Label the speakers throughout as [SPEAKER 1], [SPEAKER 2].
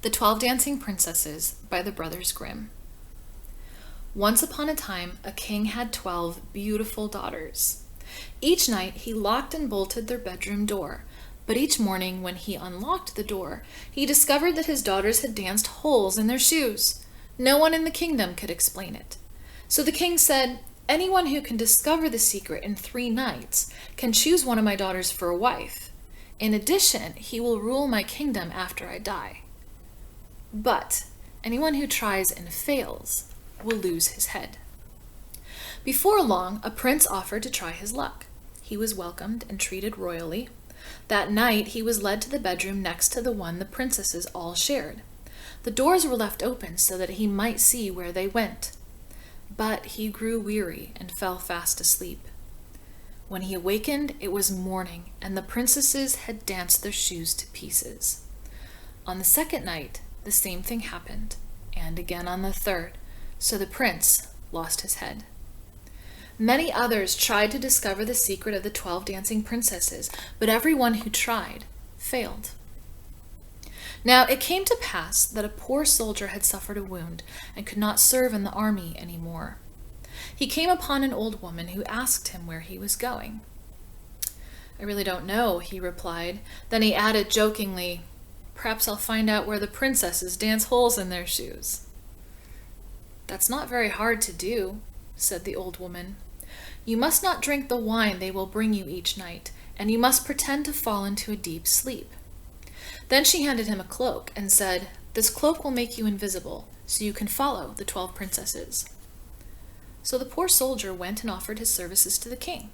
[SPEAKER 1] The 12 Dancing Princesses by the Brothers Grimm. Once upon a time, a king had 12 beautiful daughters. Each night he locked and bolted their bedroom door, but each morning when he unlocked the door, he discovered that his daughters had danced holes in their shoes. No one in the kingdom could explain it. So the king said, "Anyone who can discover the secret in 3 nights can choose one of my daughters for a wife. In addition, he will rule my kingdom after I die. But anyone who tries and fails will lose his head." Before long, a prince offered to try his luck. He was welcomed and treated royally. That night, he was led to the bedroom next to the one the princesses all shared. The doors were left open so that he might see where they went. But he grew weary and fell fast asleep. When he awakened, it was morning, and the princesses had danced their shoes to pieces. On the second night, the same thing happened, and again on the third, so the prince lost his head. Many others tried to discover the secret of the 12 dancing princesses, but everyone who tried failed. Now it came to pass that a poor soldier had suffered a wound and could not serve in the army any more. He came upon an old woman who asked him where he was going. "I really don't know," he replied. Then he added jokingly, "Perhaps I'll find out where the princesses dance holes in their shoes." "That's not very hard to do," said the old woman. "You must not drink the wine they will bring you each night, and you must pretend to fall into a deep sleep." Then she handed him a cloak and said, "This cloak will make you invisible, so you can follow the 12 princesses." So the poor soldier went and offered his services to the king.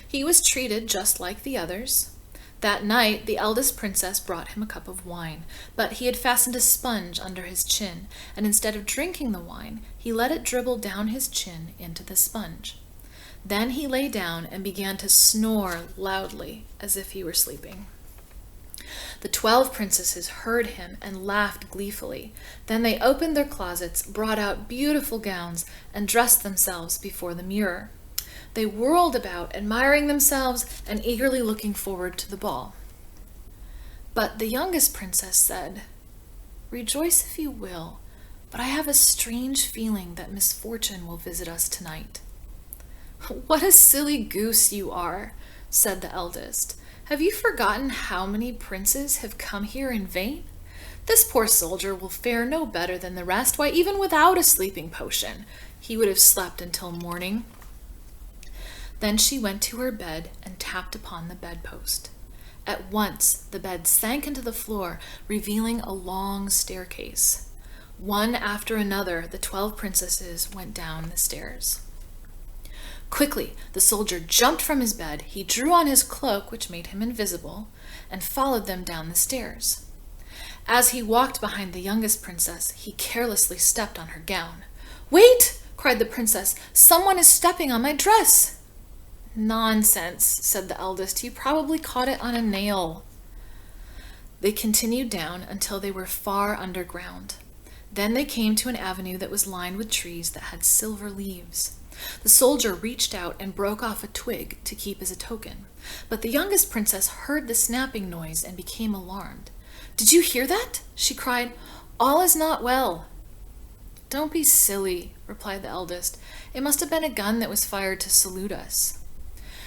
[SPEAKER 1] He was treated just like the others. That night, the eldest princess brought him a cup of wine, but he had fastened a sponge under his chin, and instead of drinking the wine, he let it dribble down his chin into the sponge. Then he lay down and began to snore loudly, as if he were sleeping. The 12 princesses heard him and laughed gleefully. Then they opened their closets, brought out beautiful gowns, and dressed themselves before the mirror. They whirled about, admiring themselves and eagerly looking forward to the ball. But the youngest princess said, "Rejoice if you will, but I have a strange feeling that misfortune will visit us tonight." "What a silly goose you are," said the eldest. "Have you forgotten how many princes have come here in vain? This poor soldier will fare no better than the rest. Why, even without a sleeping potion, he would have slept until morning." Then she went to her bed and tapped upon the bedpost. At once the bed sank into the floor, revealing a long staircase. One after another, the 12 princesses went down the stairs. Quickly, the soldier jumped from his bed. He drew on his cloak, which made him invisible, and followed them down the stairs. As he walked behind the youngest princess, he carelessly stepped on her gown. "Wait!" cried the princess. "Someone is stepping on my dress." "Nonsense," said the eldest. "You probably caught it on a nail." They continued down until they were far underground. Then they came to an avenue that was lined with trees that had silver leaves. The soldier reached out and broke off a twig to keep as a token. But the youngest princess heard the snapping noise and became alarmed. "Did you hear that?" she cried. "All is not well." "Don't be silly," replied the eldest. "It must have been a gun that was fired to salute us."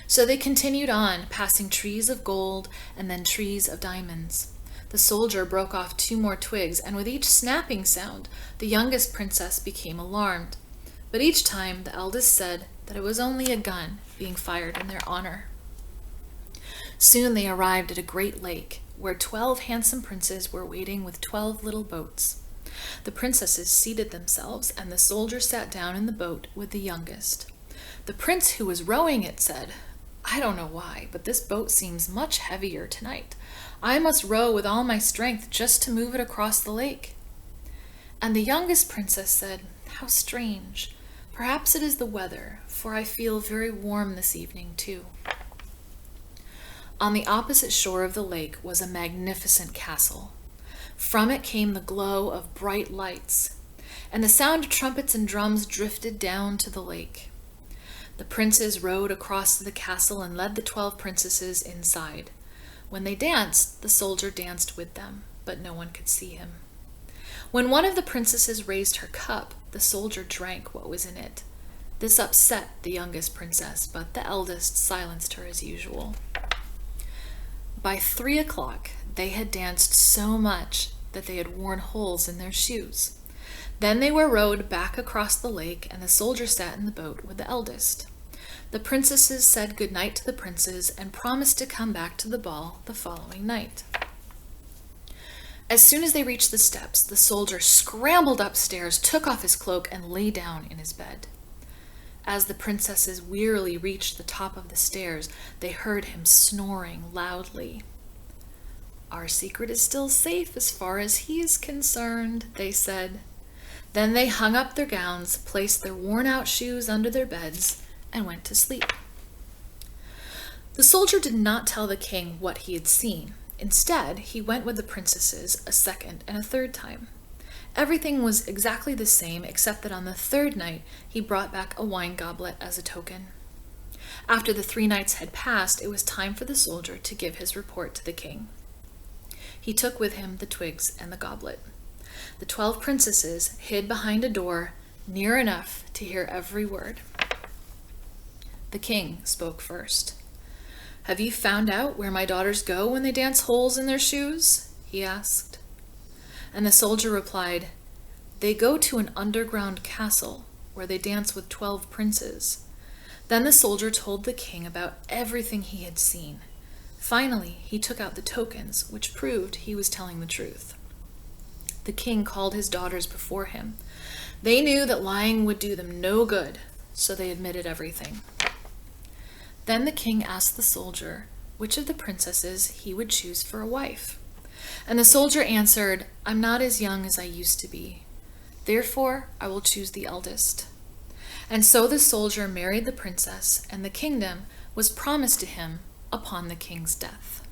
[SPEAKER 1] So they continued on, passing trees of gold and then trees of diamonds. The soldier broke off 2 more twigs, and with each snapping sound, the youngest princess became alarmed. But each time the eldest said that it was only a gun being fired in their honor. Soon they arrived at a great lake, where 12 handsome princes were waiting with 12 little boats. The princesses seated themselves, and the soldier sat down in the boat with the youngest. The prince who was rowing it said, "I don't know why, but this boat seems much heavier tonight. I must row with all my strength just to move it across the lake." And the youngest princess said, "How strange. Perhaps it is the weather, for I feel very warm this evening too." On the opposite shore of the lake was a magnificent castle. From it came the glow of bright lights, and the sound of trumpets and drums drifted down to the lake. The princes rowed across to the castle and led the 12 princesses inside. When they danced, the soldier danced with them, but no one could see him. When one of the princesses raised her cup, the soldier drank what was in it. This upset the youngest princess, but the eldest silenced her as usual. By 3 o'clock, they had danced so much that they had worn holes in their shoes. Then they were rowed back across the lake, and the soldier sat in the boat with the eldest. The princesses said good night to the princes and promised to come back to the ball the following night. As soon as they reached the steps, the soldier scrambled upstairs, took off his cloak, and lay down in his bed. As the princesses wearily reached the top of the stairs, they heard him snoring loudly. "Our secret is still safe as far as he is concerned," they said. Then they hung up their gowns, placed their worn-out shoes under their beds, and went to sleep. The soldier did not tell the king what he had seen. Instead, he went with the princesses a second and a third time. Everything was exactly the same, except that on the third night he brought back a wine goblet as a token. After the 3 nights had passed, it was time for the soldier to give his report to the king. He took with him the twigs and the goblet. The 12 princesses hid behind a door near enough to hear every word. The king spoke first. "Have you found out where my daughters go when they dance holes in their shoes?" he asked. And the soldier replied, "They go to an underground castle where they dance with 12 princes." Then the soldier told the king about everything he had seen. Finally, he took out the tokens, which proved he was telling the truth. The king called his daughters before him. They knew that lying would do them no good, so they admitted everything. Then the king asked the soldier which of the princesses he would choose for a wife. And the soldier answered, "I'm not as young as I used to be. Therefore, I will choose the eldest." And so the soldier married the princess, and the kingdom was promised to him upon the king's death.